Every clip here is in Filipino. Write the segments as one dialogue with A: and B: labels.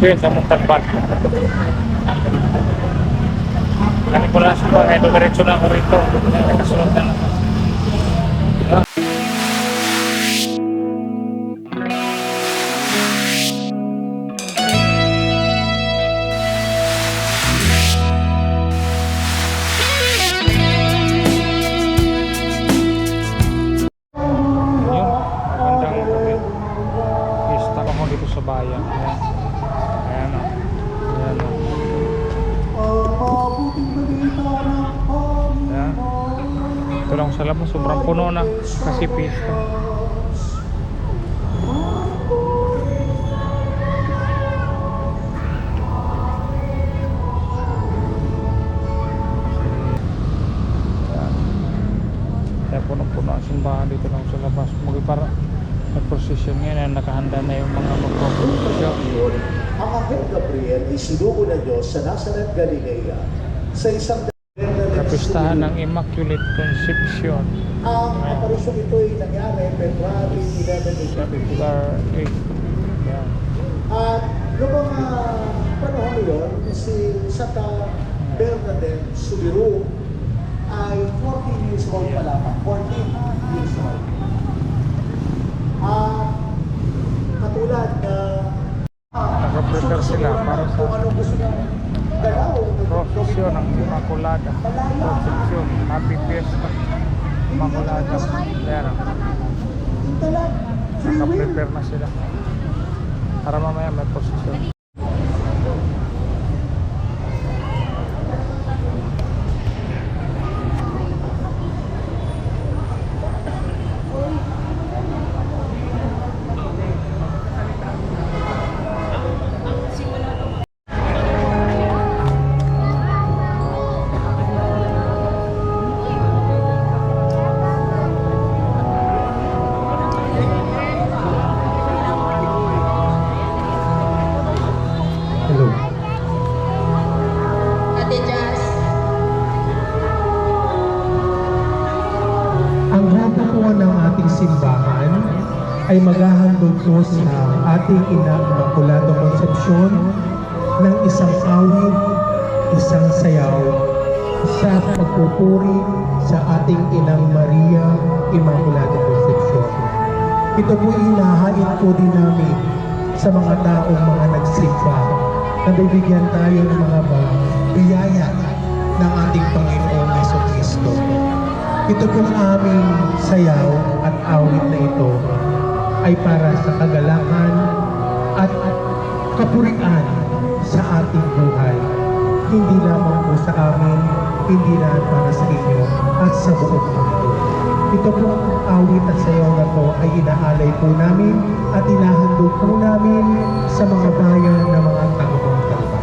A: yun sa Montalban. Kani ko lang sa mga ito, diretso na ako rito. Nakasunod na lang. Sa bayan. Ayan. Ayan o. Ayan o. Ayan. Ito lang sa labas. Sobrang puno na. Kasi pista. Ayan. Kaya punong-puno ang simbahan dito lang sa labas. Para nag-procession ngayon, nakahanda na yung mga magpo-procession.
B: Ang Anghel Gabriel ay sinugo na Diyos sa Nazareth, Galilea sa isang
A: kapistahan ng Immaculate Conception.
B: Ang aparisyon ito ay nangyari February 11,
A: 8. Yeah.
B: At noong mga panahon yun, si Santa Bernadette Soubirous ay 14 years old pa lamang. 14 years old. Katulad na
A: nag-prepare sila para sa prosesyon ng Immaculada Conception. Happy Fiesta Immaculada. Ayan o. Naka-prepare na sila para mamaya may prosesyon.
B: Simbahan ay maghahandog po sa ating Ina Immaculada Concepcion ng isang awit, isang sayaw sa pagpupuri sa ating Inang Maria Immaculada Concepcion. Ito po inahain po din namin sa mga taong mga nagsimba na bibigyan tayo ng mga biyaya ng ating Panginoong Jesucristo. Ito pong aming sayaw at awit na ito ay para sa kagalakan at kapurian sa ating buhay. Hindi lamang po sa amin, hindi na para sa inyo at sa buong mundo. Ito pong awit at sayaw na to ay inaalay po namin at inahandog po namin sa mga bayan ng mga taong Talban.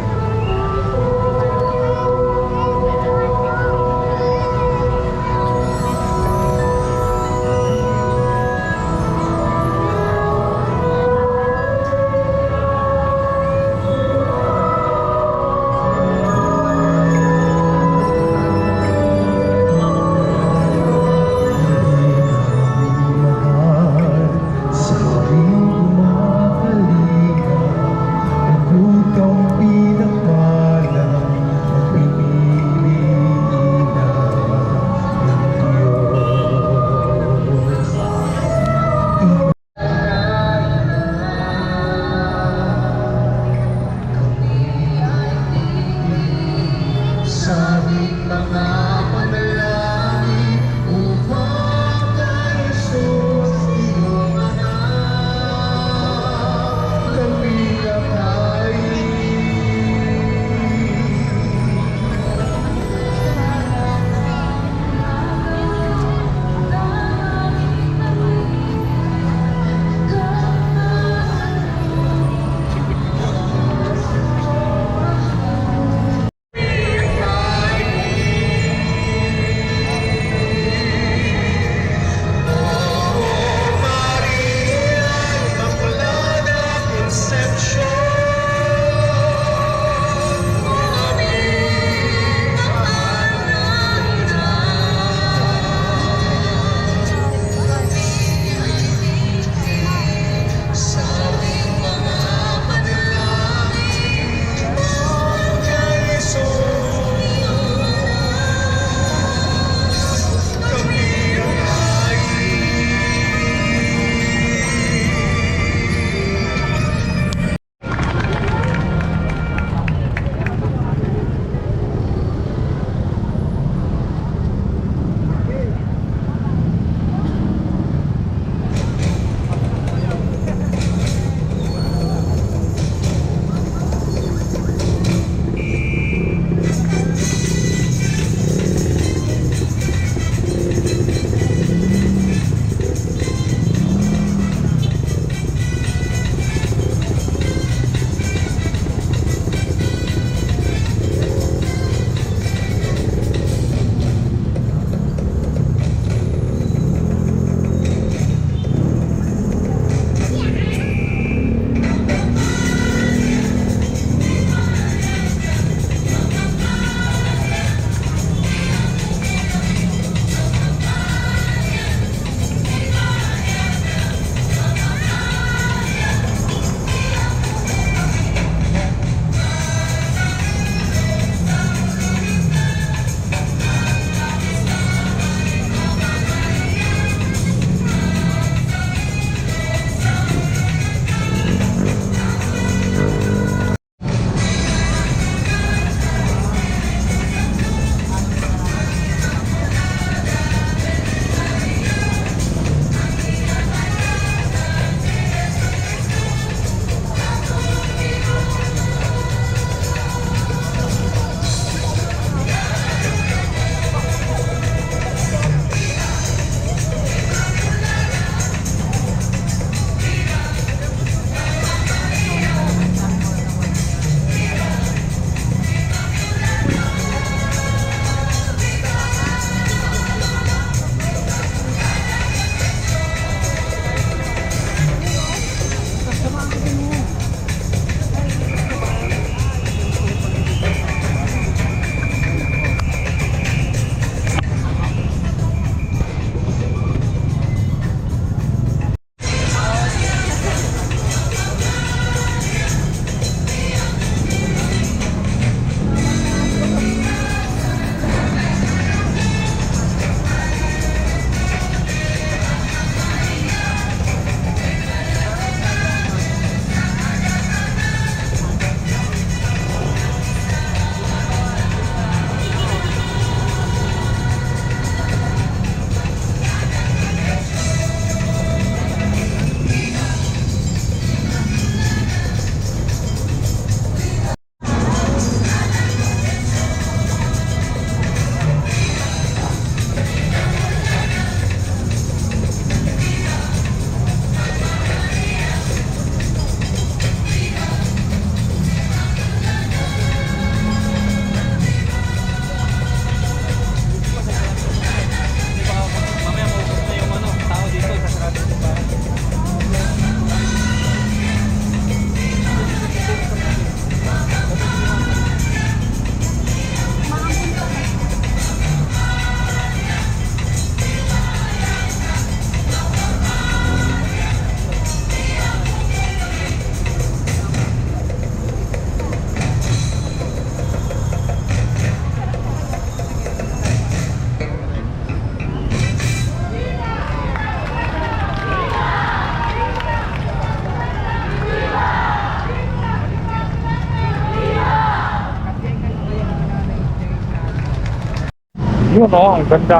A: Yun oh, ang ganda.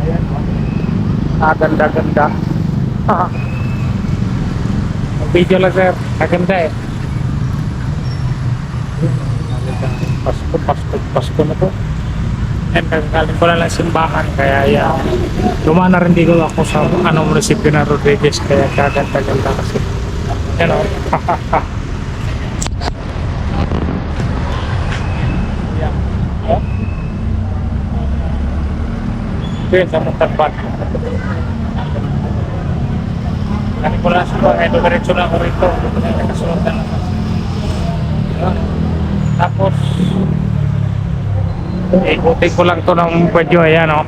A: Ayan oh. Ah, ganda, ganda. Ah. Video lang sir, maganda eh. Pasko, Pasko, Pasko na po. And galing ko lang lang simbahan, kaya yan. Dumaan na rin dito ako sa munisipyo ng Rodriguez, kaya kaganda-ganda kasi. Yan o. Yan. Oh. Ito yun sa Montalban. Galing ko lang sa mga diretso na ako rito. Nakasunod na lang. Tapos ikutin ko lang to ng pwedyo. Ayan o.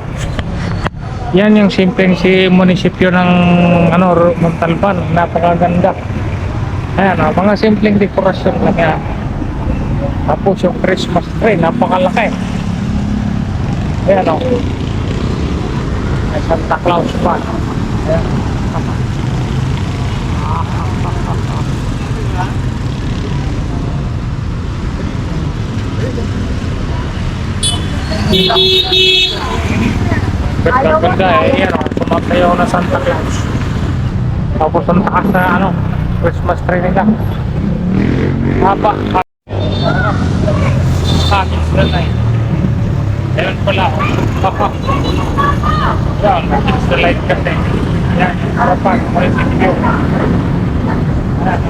A: Yan yung simpleng si munisipyo ng Montalban. Napakaganda. Ayan o. Mga simpleng dekorasyon lang yan. Tapos yung Christmas tree. Napakalaki. Ayan o. May Santa Claus pa. Ayan. Ganda eh, yan o, sumasayaw na Santa Claus. Tapos ang taas na Christmas tree nila. Haba. Sabi sila na eh. Ayun pala o. Yan, it's the light kasi. Yan, harapan, munisipyo. Yan,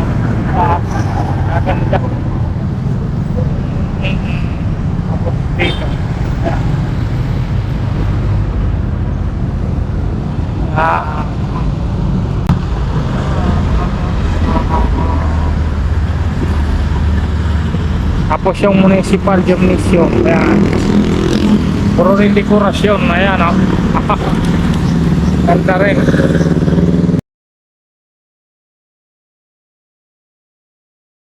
A: ganda. Tapos dito. Tapos yung municipal gymnasium, ayan. Puro rin dekorasyon, ayan o. Ganda rin.